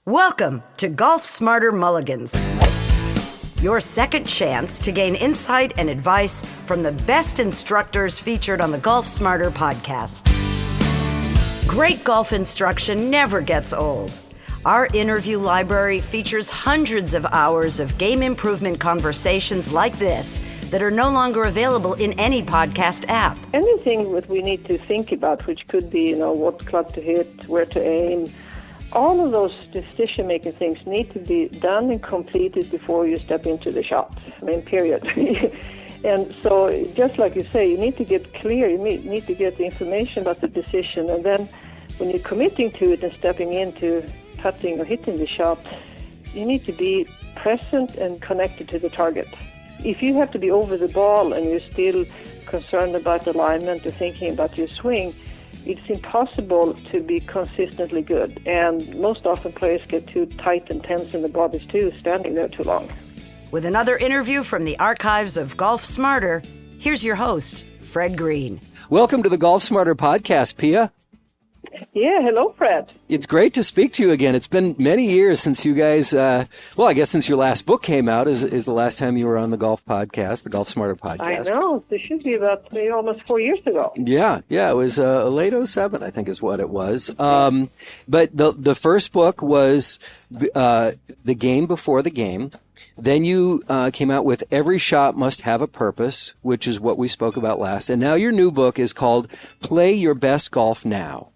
Welcome to Golf Smarter Mulligans, your second chance to gain insight and advice from the best instructors featured on the Golf Smarter podcast. Great golf instruction never gets old. Our interview library features hundreds of hours of game improvement conversations like this that are no longer available in any podcast app. Anything that we need to think about, which could be, what club to hit, where to aim, all of those decision-making things need to be done and completed before you step into the shop, period. And so, just like you say, you need to get clear, you need to get the information about the decision, and then when you're committing to it and stepping into putting or hitting the shot, you need to be present and connected to the target. If you have to be over the ball and you're still concerned about alignment or thinking about your swing, it's impossible to be consistently good, and most often players get too tight and tense in the bodies too, standing there too long. With another interview from the archives of Golf Smarter, here's your host, Fred Green. Welcome to the Golf Smarter podcast, Pia. Yeah, hello, Fred. It's great to speak to you again. It's been many years since you guys, I guess since your last book came out is the last time you were on the Golf podcast, the Golf Smarter podcast. I know. This should be about almost 4 years ago. Yeah. It was late 2007, I think is what it was. But the first book was The Game Before the Game. Then you came out with Every Shot Must Have a Purpose, which is what we spoke about last. And now your new book is called Play Your Best Golf Now.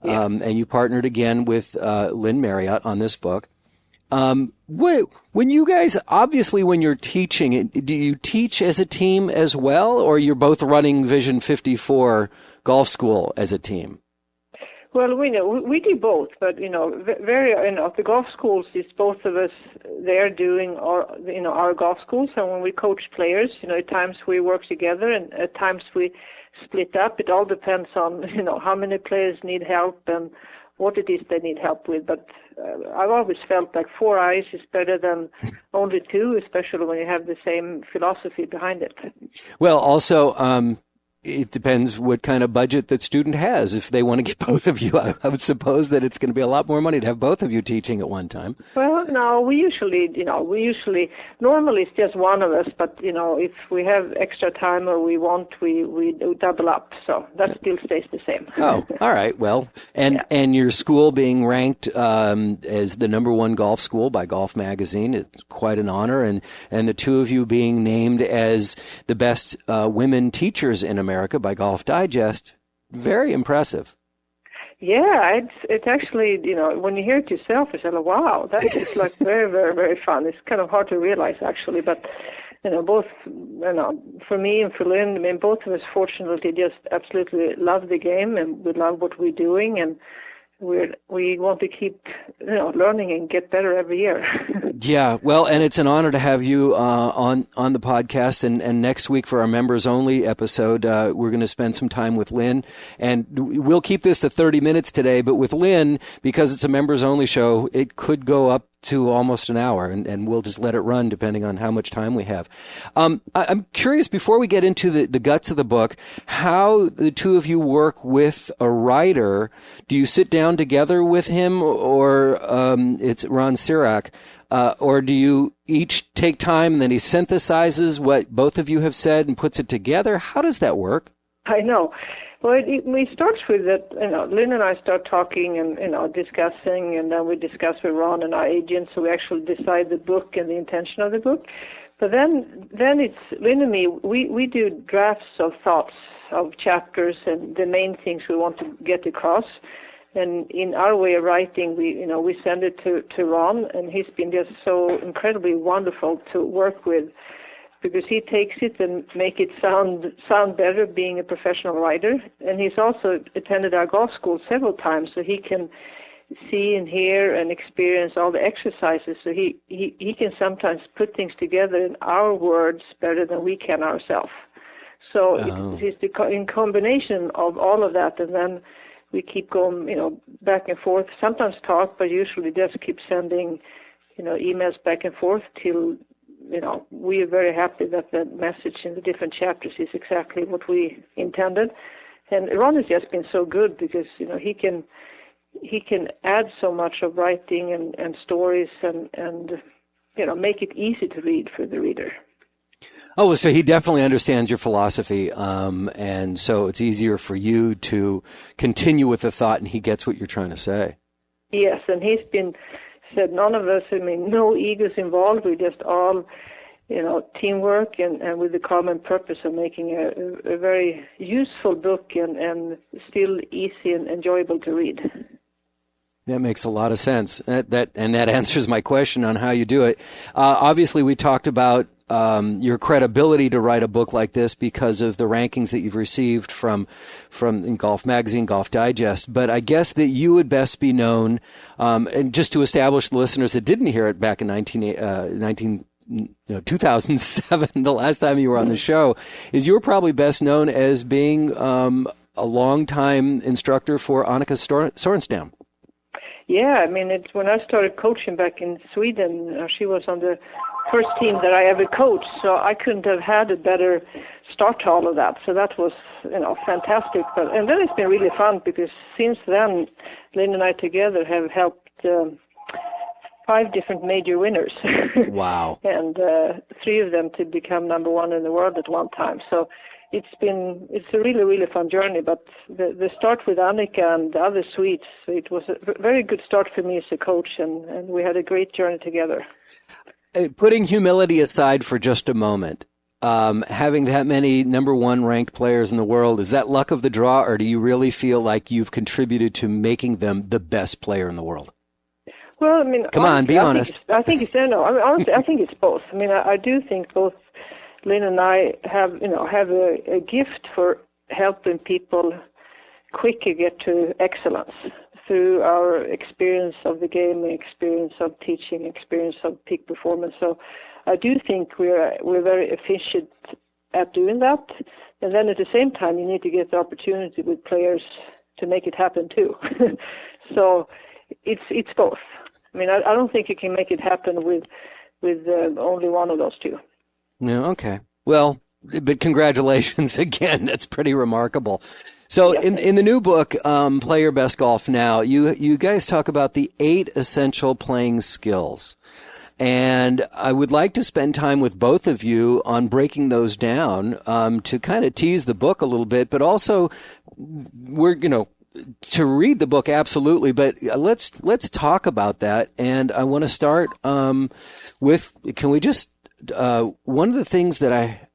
Yeah. And you partnered again with Lynn Marriott on this book. When you guys, obviously when you're teaching, do you teach as a team as well, or you're both running Vision54 golf school as a team? Well, we do both, but the golf schools is both of us there doing our golf schools, and when we coach players, at times we work together and at times we split up. It all depends on how many players need help and what it is they need help with. But I've always felt like 4 eyes is better than only 2, especially when you have the same philosophy behind it. Well, also, it depends what kind of budget that student has. If they want to get both of you, I would suppose that it's going to be a lot more money to have both of you teaching at one time. Well, no, we usually, normally it's just one of us, but, if we have extra time or we want, we double up. So that still stays the same. Oh, all right. Well, and your school being ranked as the #1 golf school by Golf Magazine, it's quite an honor. And the two of you being named as the best women teachers in America by Golf Digest, very impressive. Yeah, it's actually, when you hear it yourself, you say, wow, that is like very, very, very fun. It's kind of hard to realize, actually, but, both, for me and for Lynn, both of us fortunately just absolutely love the game, and we love what we're doing, and we want to keep, learning and get better every year. Yeah, well, and it's an honor to have you on the podcast. And next week for our members only episode, we're going to spend some time with Lynn, and we'll keep this to 30 minutes today. But with Lynn, because it's a members only show, it could go up to almost an hour, and we'll just let it run depending on how much time we have. I'm curious, before we get into the guts of the book, how the two of you work with a writer. Do you sit down together with him, or it's Ron Sirac, or do you each take time and then he synthesizes what both of you have said and puts it together? How does that work? I know. Well, it starts with that, Lynn and I start talking and, discussing, and then we discuss with Ron and our agents, so we actually decide the book and the intention of the book. But then it's Lynn and me, we do drafts of thoughts of chapters and the main things we want to get across. And in our way of writing, we send it to Ron, and he's been just so incredibly wonderful to work with, because he takes it and make it sound better being a professional writer. And he's also attended our golf school several times, so he can see and hear and experience all the exercises. So he can sometimes put things together in our words better than we can ourselves. So it's in combination of all of that, and then we keep going, back and forth. Sometimes talk, but usually just keep sending, emails back and forth till we are very happy that the message in the different chapters is exactly what we intended. And Ron has just been so good because, he can he can add so much of writing and stories and make it easy to read for the reader. Oh, so he definitely understands your philosophy, and so it's easier for you to continue with the thought, and he gets what you're trying to say. Yes, and he's said none of us, no egos involved. We just all, teamwork and with the common purpose of making a very useful book and still easy and enjoyable to read. That makes a lot of sense. That answers my question on how you do it. Obviously, we talked about your credibility to write a book like this because of the rankings that you've received from Golf Magazine, Golf Digest. But I guess that you would best be known, and just to establish the listeners that didn't hear it back in 2007, the last time you were on the show, is you were probably best known as being a longtime instructor for Annika Sorenstam. Yeah, it's when I started coaching back in Sweden, she was on the first team that I ever coached, so I couldn't have had a better start to all of that. So that was, fantastic. And then it's been really fun because since then, Lynn and I together have helped 5 different major winners. Wow. And 3 of them to become number 1 in the world at one time. So it's a really, really fun journey, but the start with Annika and the other Swedes, it was a very good start for me as a coach, and we had a great journey together. Putting humility aside for just a moment, having that many number 1 ranked players in the world, is that luck of the draw, or do you really feel like you've contributed to making them the best player in the world? Well, come on, be honest. I think it's honestly, I think it's both. I do think both Lynn and I have a gift for helping people quicker get to excellence through our experience of the game, experience of teaching, experience of peak performance. So I do think we're very efficient at doing that. And then at the same time, you need to get the opportunity with players to make it happen too. So it's both. I don't think you can make it happen with only one of those two. No, okay. Well, but congratulations again. That's pretty remarkable. So in the new book, Play Your Best Golf Now, you guys talk about the 8 essential playing skills. And I would like to spend time with both of you on breaking those down to kind of tease the book a little bit, but also to read the book, absolutely. But let's talk about that. And I want to start with, can we just one of the things that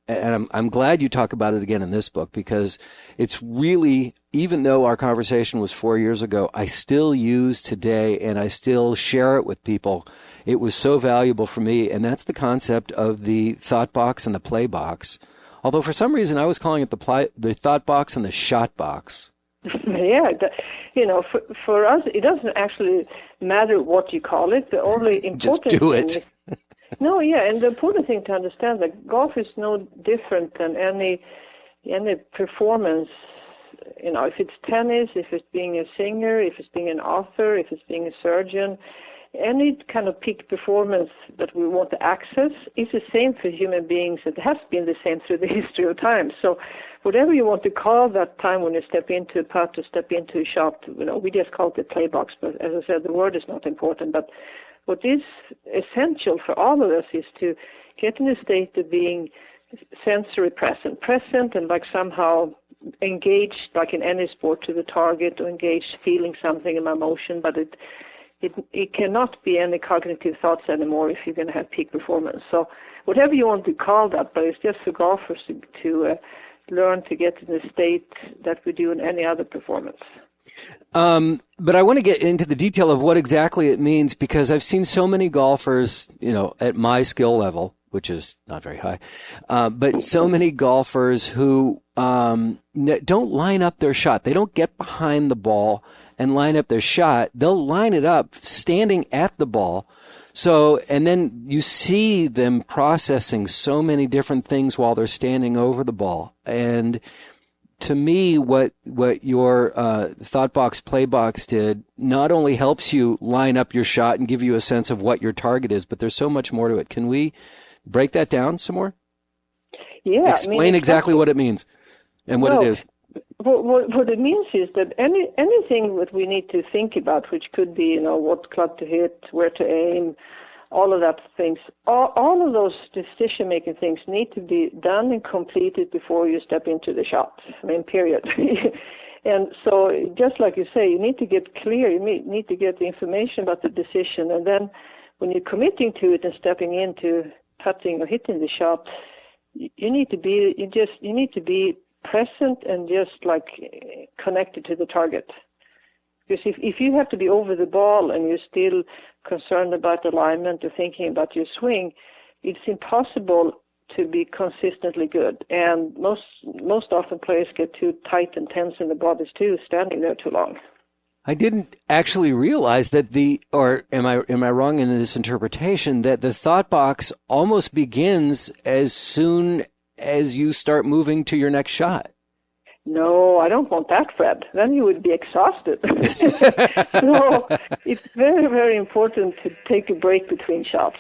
I'm glad you talk about it again in this book, because it's really, even though our conversation was 4 years ago, I still use today and I still share it with people. It was so valuable for me, and that's the concept of the thought box and the play box. Although for some reason I was calling it the thought box and the shot box. Yeah, for us, it doesn't actually matter what you call it. The only important just do it. No, yeah, and the important thing to understand that golf is no different than any performance. If it's tennis, if it's being a singer, if it's being an author, if it's being a surgeon, any kind of peak performance that we want to access is the same for human beings. It has been the same through the history of time. So whatever you want to call that time when you step into a putt or step into a shot, we just call it the play box. But as I said, the word is not important. But what is essential for all of us is to get in a state of being sensory present and like somehow engaged, like in any sport, to the target, or engaged, feeling something in my motion. But it cannot be any cognitive thoughts anymore if you're going to have peak performance. So whatever you want to call that, but it's just for golfers to learn to get in the state that we do in any other performance. But I want to get into the detail of what exactly it means, because I've seen so many golfers, at my skill level, which is not very high, but so many golfers who don't line up their shot. They don't get behind the ball and line up their shot. They'll line it up standing at the ball. So, and then you see them processing so many different things while they're standing over the ball. And to me, what your thought box, play box did not only helps you line up your shot and give you a sense of what your target is, but there's so much more to it. Can we break that down some more? Yeah. Explain exactly what it means and what it is. What it means is that anything that we need to think about, which could be, what club to hit, where to aim, all of that things, all of those decision-making things need to be done and completed before you step into the shot. Period. And so, just like you say, you need to get clear. You need to get the information about the decision, and then when you're committing to it and stepping into putting or hitting the shot, you need to be present and just like connected to the target. Because if you have to be over the ball and you're still concerned about alignment or thinking about your swing, it's impossible to be consistently good. And most often players get too tight and tense in the bodies too, standing there too long. I didn't actually realize that or am I wrong in this interpretation, that the thought box almost begins as soon as you start moving to your next shot? No, I don't want that, Fred. Then you would be exhausted. So it's very, very important to take a break between shots.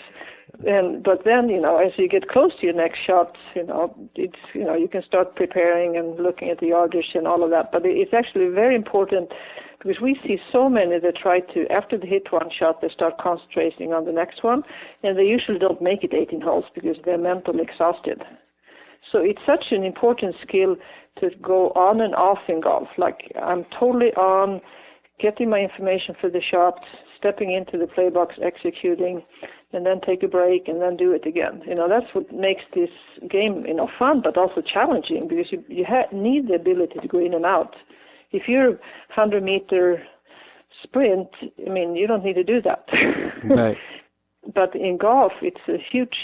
But then, as you get close to your next shot, you can start preparing and looking at the yardage and all of that. But it's actually very important because we see so many that try to, after they hit one shot, they start concentrating on the next one, and they usually don't make it 18 holes because they're mentally exhausted. So it's such an important skill to go on and off in golf. Like, I'm totally on, getting my information for the shot, stepping into the play box, executing, and then take a break and then do it again. That's what makes this game, fun, but also challenging, because you need the ability to go in and out. If you're a 100-meter sprint, you don't need to do that. Right. But in golf, it's a huge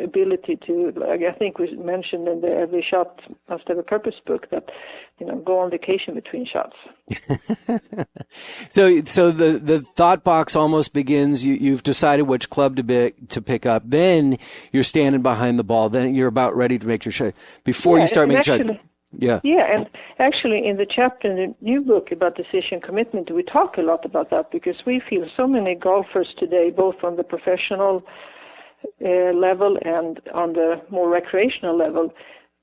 ability to, I think we mentioned in the Every Shot Must Have a Purpose book, that, go on vacation between shots. So the thought box almost begins, you've decided which club to pick up, then you're standing behind the ball, then you're about ready to make your shot. Before you start making your shot. Yeah. Yeah, and actually in the chapter in the new book about decision commitment, we talk a lot about that, because we feel so many golfers today, both on the professional level and on the more recreational level,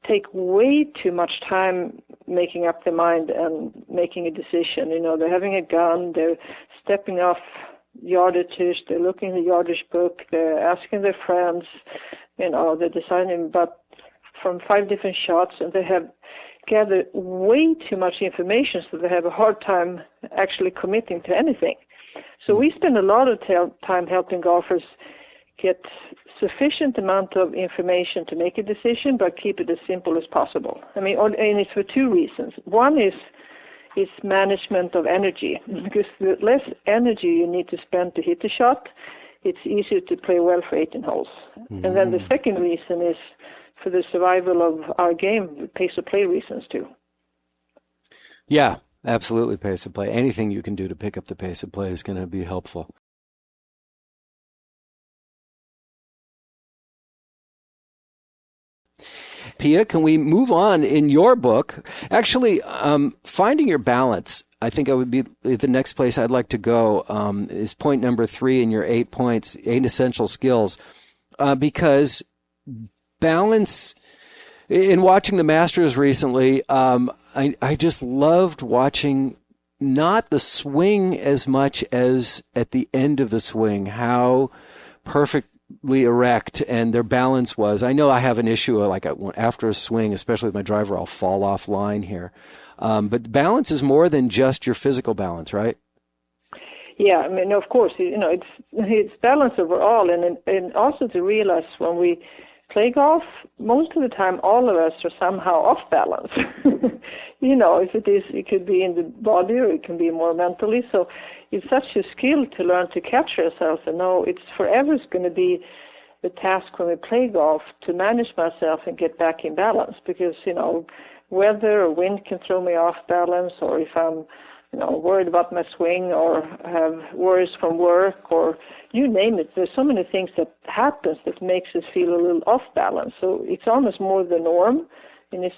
take way too much time making up their mind and making a decision. They're having a gun, they're stepping off yardages, they're looking at the yardage book, they're asking their friends, they're deciding about from 5 different shots, and they have gathered way too much information, so they have a hard time actually committing to anything. So we spend a lot of time helping golfers get sufficient amount of information to make a decision, but keep it as simple as possible. And it's for 2 reasons. One is management of energy, because the less energy you need to spend to hit a shot, it's easier to play well for 18 holes. Mm-hmm. And then the second reason is for the survival of our game, pace of play reasons too. Yeah, absolutely, pace of play. Anything you can do to pick up the pace of play is going to be helpful. Pia, can we move on in your book? Actually, finding your balance, I think I would be the next place I'd like to go, is point number 3 in your 8 points, 8 essential skills, because balance, in watching the Masters recently, I just loved watching not the swing as much as at the end of the swing, how perfectly erect and their balance was. I know I have an issue, like after a swing, especially with my driver, I'll fall off line here. But balance is more than just your physical balance, right? Yeah, of course, it's balance overall, and also to realize when we play golf, most of the time all of us are somehow off balance. It could be in the body or it can be more mentally. So it's such a skill to learn to catch ourselves and know it's forever going to be the task when we play golf to manage myself and get back in balance, because, weather or wind can throw me off balance, or if I'm worried about my swing or have worries from work or you name it. There's so many things that happens that makes us feel a little off balance. So it's almost more the norm, and it's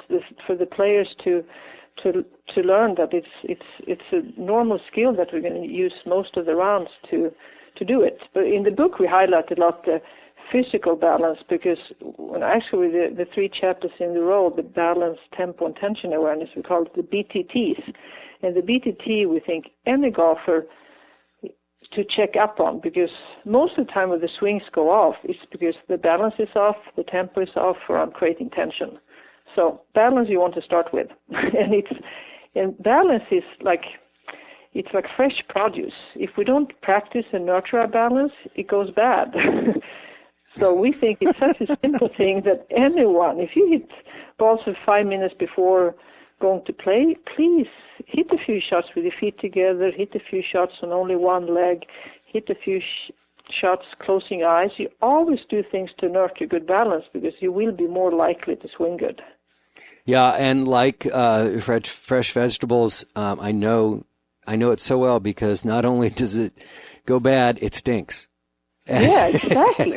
for the players to learn that it's a normal skill that we're going to use most of the rounds to do it. But in the book we highlight a lot the physical balance, because when actually the 3 chapters in the row, the balance, tempo, and tension awareness, we call it the BTTs. And the BTT, we think any golfer to check up on, because most of the time when the swings go off, it's because the balance is off, the tempo is off, or I'm creating tension. So balance you want to start with. and balance is like, it's like fresh produce. If we don't practice and nurture our balance, it goes bad. So we think it's such a simple thing that anyone, if you hit balls for 5 minutes before going to play, please hit a few shots with your feet together, hit a few shots on only one leg, hit a few shots closing your eyes. You always do things to nurture good balance, because you will be more likely to swing good. Yeah, and like fresh vegetables, I know it so well, because not only does it go bad, it stinks. Yeah, exactly.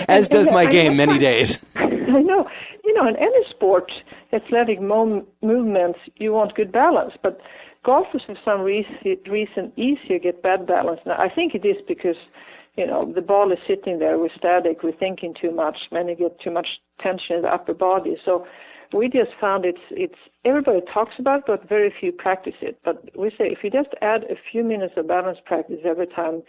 As does my game many days. I know. In any sport, athletic movements, you want good balance. But golfers, for some reason, easier get bad balance. Now, I think it is because, the ball is sitting there, we're static, we're thinking too much, many get too much tension in the upper body. So we just found it's everybody talks about it, but very few practice it. But we say if you just add a few minutes of balance practice every time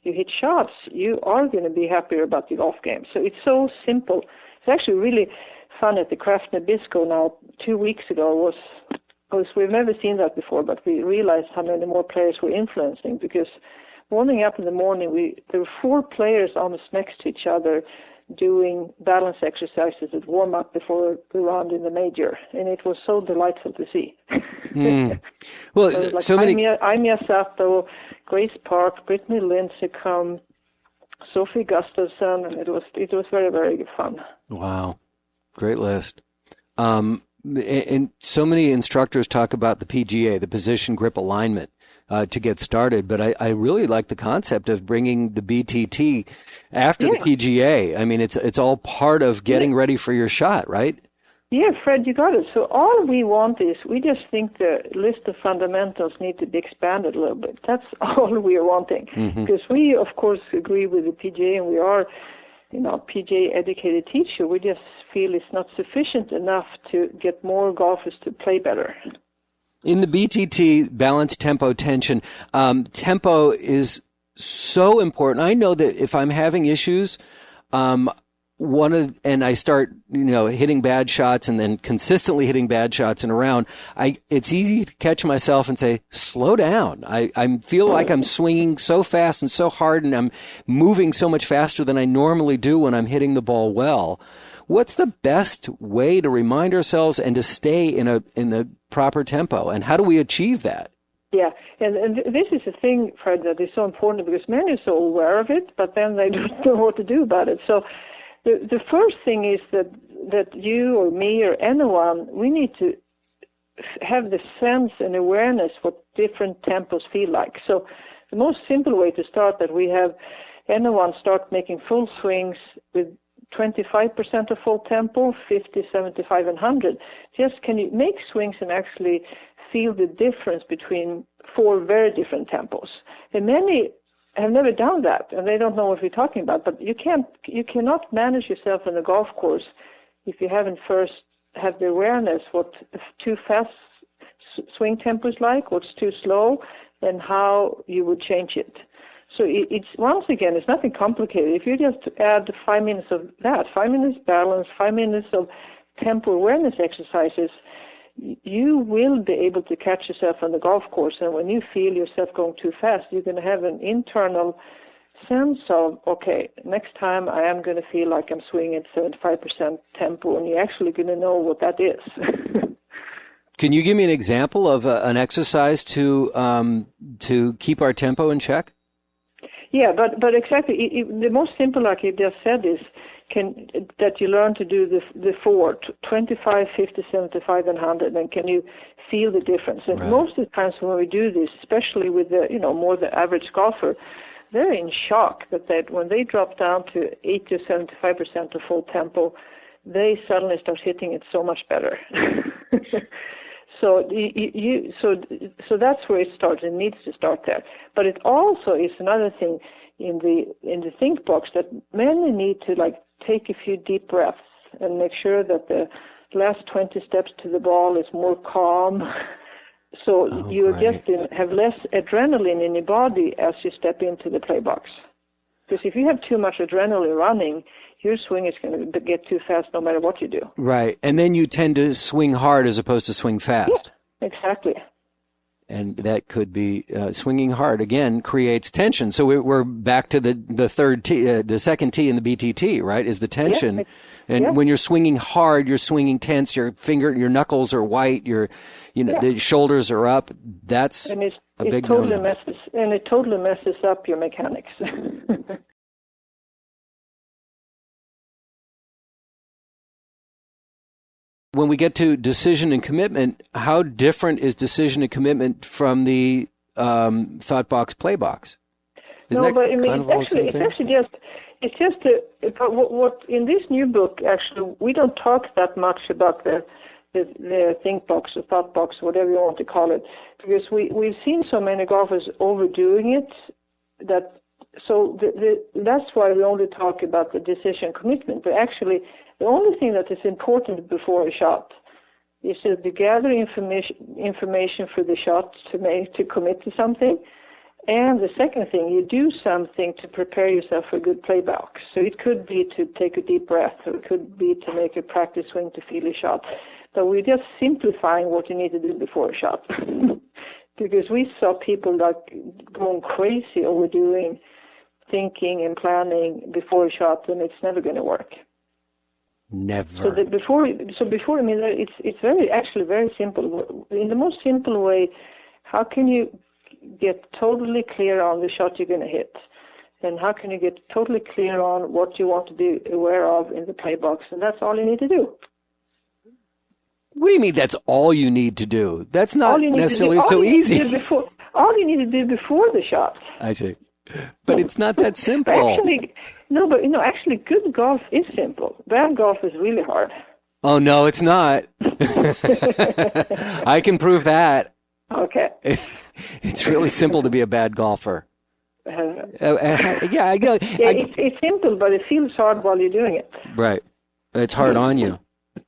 you hit shots, you are going to be happier about the golf game. So it's so simple. It's actually really fun at the Kraft Nabisco now. 2 weeks ago was we've never seen that before, but we realized how many more players we're influencing, because warming up in the morning, there were 4 players almost next to each other doing balance exercises at warm up before the round in the major, and it was so delightful to see. Well, so many. Anya Sato, Grace Park, Brittany Lincecum, Sophie Gustafsson, and it was very, very fun. Wow, great list. And so many instructors talk about the PGA, the position grip alignment, to get started. But I really like the concept of bringing the BTT after the PGA. I mean, it's all part of getting ready for your shot, right? Yeah, Fred, you got it. So all we want is, we just think the list of fundamentals need to be expanded a little bit. That's all we are wanting. Because we, of course, agree with the PGA, and we are, PGA educated teacher. We just feel it's not sufficient enough to get more golfers to play better. In the BTT, balance, tempo, tension, tempo is so important. I know that if I'm having issues, and I start, hitting bad shots and then consistently hitting bad shots in a round, it's easy to catch myself and say, slow down. I feel like I'm swinging so fast and so hard, and I'm moving so much faster than I normally do when I'm hitting the ball well. What's the best way to remind ourselves and to stay in the proper tempo? And how do we achieve that? Yeah, and this is a thing, Fred, that is so important, because many are so aware of it, but then they don't know what to do about it. So the first thing is that you or me or anyone, we need to have the sense and awareness what different tempos feel like. So the most simple way to start, that we have anyone start making full swings with 25% of full tempo, 50, 75, and 100. Just can you make swings and actually feel the difference between 4 very different tempos? And many have never done that, and they don't know what we're talking about. But you cannot manage yourself in a golf course if you haven't first have the awareness what too fast swing tempo is like, what's too slow, and how you would change it. So it's, once again, it's nothing complicated. If you just add 5 minutes of that, 5 minutes balance, 5 minutes of tempo awareness exercises, you will be able to catch yourself on the golf course. And when you feel yourself going too fast, you're going to have an internal sense of, okay, next time I am going to feel like I'm swinging at 75% tempo, and you're actually going to know what that is. Can you give me an example of an exercise to keep our tempo in check? Yeah, but exactly. The most simple, like you just said, is that you learn to do the 4, 25, 50, 75, and 100, and can you feel the difference? And right. Most of the times when we do this, especially with the more the average golfer, they're in shock that when they drop down to 80 to 75% of full tempo, they suddenly start hitting it so much better. So that's where it starts. It needs to start there. But it also is another thing. in the think box that many need to like take a few deep breaths and make sure that the last 20 steps to the ball is more calm. So you just have less adrenaline in your body as you step into the play box. Because if you have too much adrenaline running, your swing is going to get too fast no matter what you do. Right. And then you tend to swing hard as opposed to swing fast. Yeah, exactly. And that could be swinging hard again creates tension. So we're back to the third T, the second T in the BTT, right? Is the tension. When you're swinging hard, you're swinging tense. Your knuckles are white. The shoulders are up. That's a big no-no. It totally messes up your mechanics. When we get to decision and commitment, how different is decision and commitment from the thought box, play box? It's just what in this new book. Actually, we don't talk that much about the think box or thought box, whatever you want to call it, because we've seen so many golfers overdoing it that's why we only talk about the decision commitment. But actually, the only thing that is important before a shot is to gather information for the shot to commit to something. And the second thing, you do something to prepare yourself for a good play box. So it could be to take a deep breath, or it could be to make a practice swing to feel a shot. So we're just simplifying what you need to do before a shot. Because we saw people like going crazy overdoing thinking and planning before a shot, and it's never going to work. Never. So before, it's very simple. In the most simple way, how can you get totally clear on the shot you're going to hit? And how can you get totally clear on what you want to be aware of in the play box? And that's all you need to do. What do you mean that's all you need to do? That's not necessarily so easy. All you need to do before the shot. I see. But it's not that simple. Actually, good golf is simple. Bad golf is really hard. Oh, no, it's not. I can prove that. Okay. It's really simple to be a bad golfer. It's simple, but it feels hard while you're doing it. Right. It's hard on you.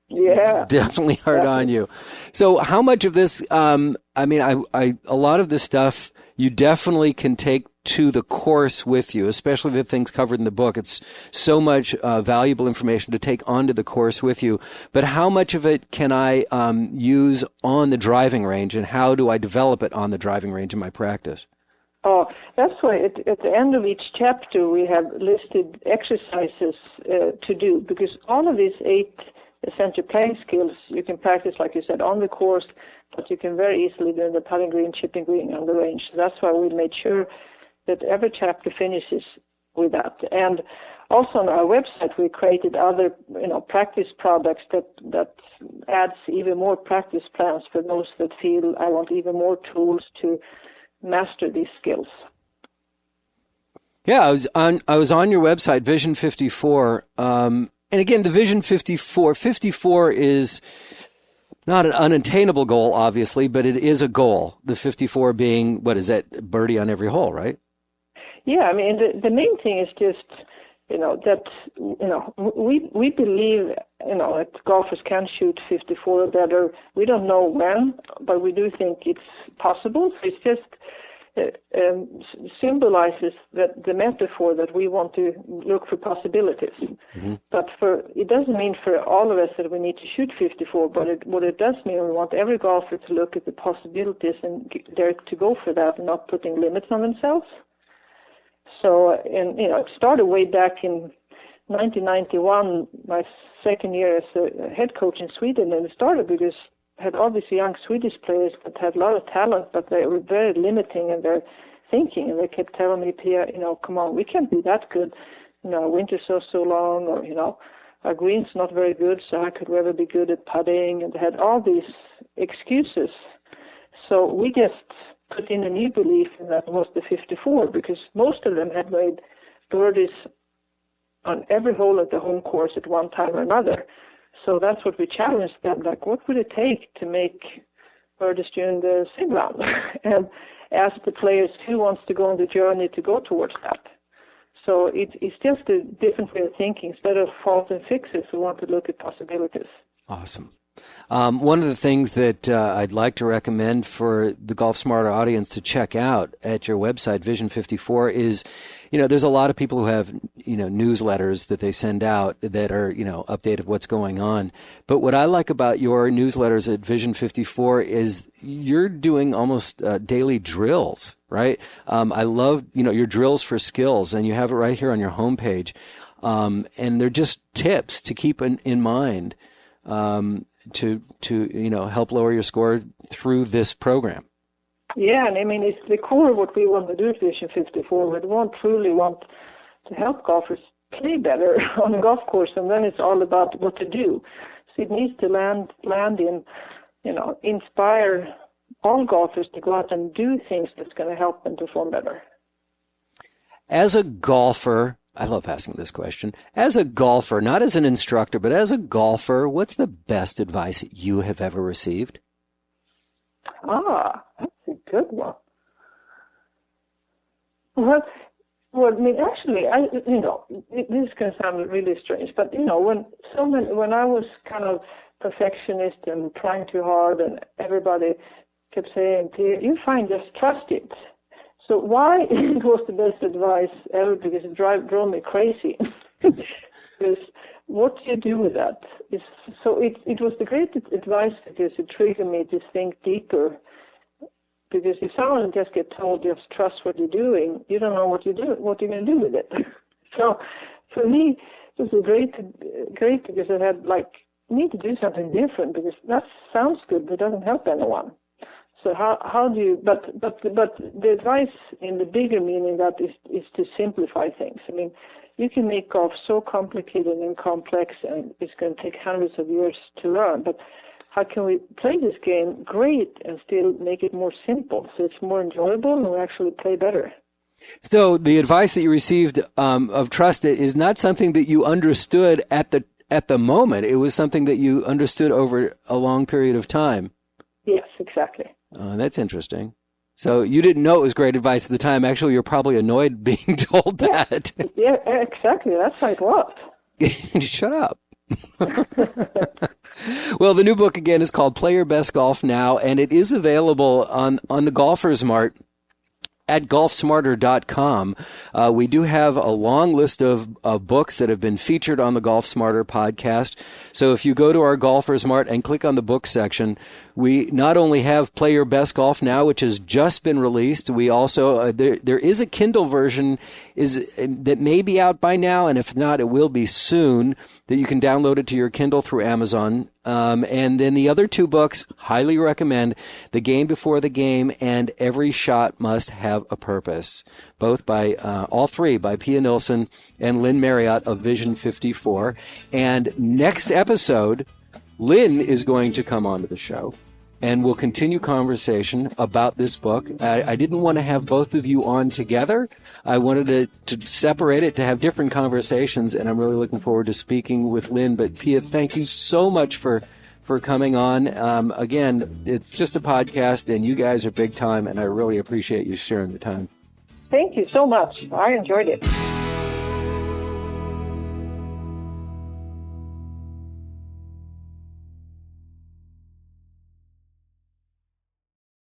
Yeah. Definitely hard on you. So how much of this, a lot of this stuff you definitely can take to the course with you, especially the things covered in the book. It's so much valuable information to take onto the course with you. But how much of it can I use on the driving range, and how do I develop it on the driving range in my practice? Oh, that's why at the end of each chapter we have listed exercises to do, because all of these 8 essential playing skills you can practice, like you said, on the course, but you can very easily do in the putting green, chipping green, on the range. So that's why we made sure that every chapter finishes with that. And also on our website we created other practice products that adds even more practice plans for those that feel I want even more tools to master these skills. Yeah, I was on your website, Vision54, and again, the Vision54, 54 is not an unattainable goal, obviously, but it is a goal. The 54 being, what is that, birdie on every hole, right? Yeah, the main thing is just, we believe, that golfers can shoot 54 or better. We don't know when, but we do think it's possible. So it's just symbolizes that the metaphor that we want to look for possibilities. Mm-hmm. But it doesn't mean for all of us that we need to shoot 54, but what it does mean, we want every golfer to look at the possibilities and dare to go for that and not putting limits on themselves. So, it started way back in 1991, my second year as a head coach in Sweden, and it started because I had all these young Swedish players that had a lot of talent, but they were very limiting in their thinking, and they kept telling me, Pia, come on, we can't be that good. Winter's so long, or, our green's not very good, so how could we ever be good at putting? And they had all these excuses. So we just put in a new belief, and that was the 54, because most of them had made birdies on every hole at the home course at one time or another. So that's what we challenged them, like, what would it take to make birdies during the sim round? And ask the players who wants to go on the journey to go towards that. So it's just a different way of thinking. Instead of fault and fixes, we want to look at possibilities. Awesome. One of the things that I'd like to recommend for the Golf Smarter audience to check out at your website, Vision54, is, there's a lot of people who have, newsletters that they send out that are, update of what's going on. But what I like about your newsletters at Vision54 is you're doing almost daily drills, right? I love, your drills for skills, and you have it right here on your homepage. And they're just tips to keep in mind. To help lower your score through this program. Yeah, and I mean, it's the core of what we want to do at Vision 54. We truly want to help golfers play better on a golf course, and then it's all about what to do. So it needs to land in, inspire all golfers to go out and do things that's going to help them perform better. As a golfer, I love asking this question. As a golfer, not as an instructor, but as a golfer, what's the best advice you have ever received? That's a good one. Well, I mean, actually, this is going to sound really strange, but when I was kind of perfectionist and trying too hard, and everybody kept saying, "You fine, just trust it." So why it was the best advice ever, because it drove me crazy. Because what do you do with that? It was the great advice because it triggered me to think deeper. Because if someone just get told just trust what you're doing, you don't know what you're going to do with it. So for me, it was great because I had need to do something different, because that sounds good but it doesn't help anyone. So how do you, but the advice in the bigger meaning that is to simplify things. I mean, you can make golf so complicated and complex, and it's going to take hundreds of years to learn, but how can we play this game great and still make it more simple so it's more enjoyable and we actually play better? So the advice that you received of trust is not something that you understood at the moment. It was something that you understood over a long period of time. Yes, exactly. That's interesting. So you didn't know it was great advice at the time. Actually, you're probably annoyed being told that. Yeah, exactly. That's like what? Shut up. Well, the new book, again, is called Play Your Best Golf Now, and it is available on the Golfers Mart at golfsmarter.com. We do have a long list of books that have been featured on the Golf Smarter podcast. So if you go to our Golfers Mart and click on the book section, we not only have Play Your Best Golf Now, which has just been released. We also there is a Kindle version that may be out by now, and if not, it will be soon, that you can download it to your Kindle through Amazon. And then the other two books, highly recommend The Game Before the Game and Every Shot Must Have a Purpose, both by all three by Pia Nilsson and Lynn Marriott of Vision54. And next episode, Lynn is going to come onto the show, and we'll continue conversation about this book. I didn't want to have both of you on together. I wanted to separate it, to have different conversations, and I'm really looking forward to speaking with Lynn. But Pia, thank you so much for coming on. Again, it's just a podcast, and you guys are big time, and I really appreciate you sharing the time. Thank you so much. I enjoyed it.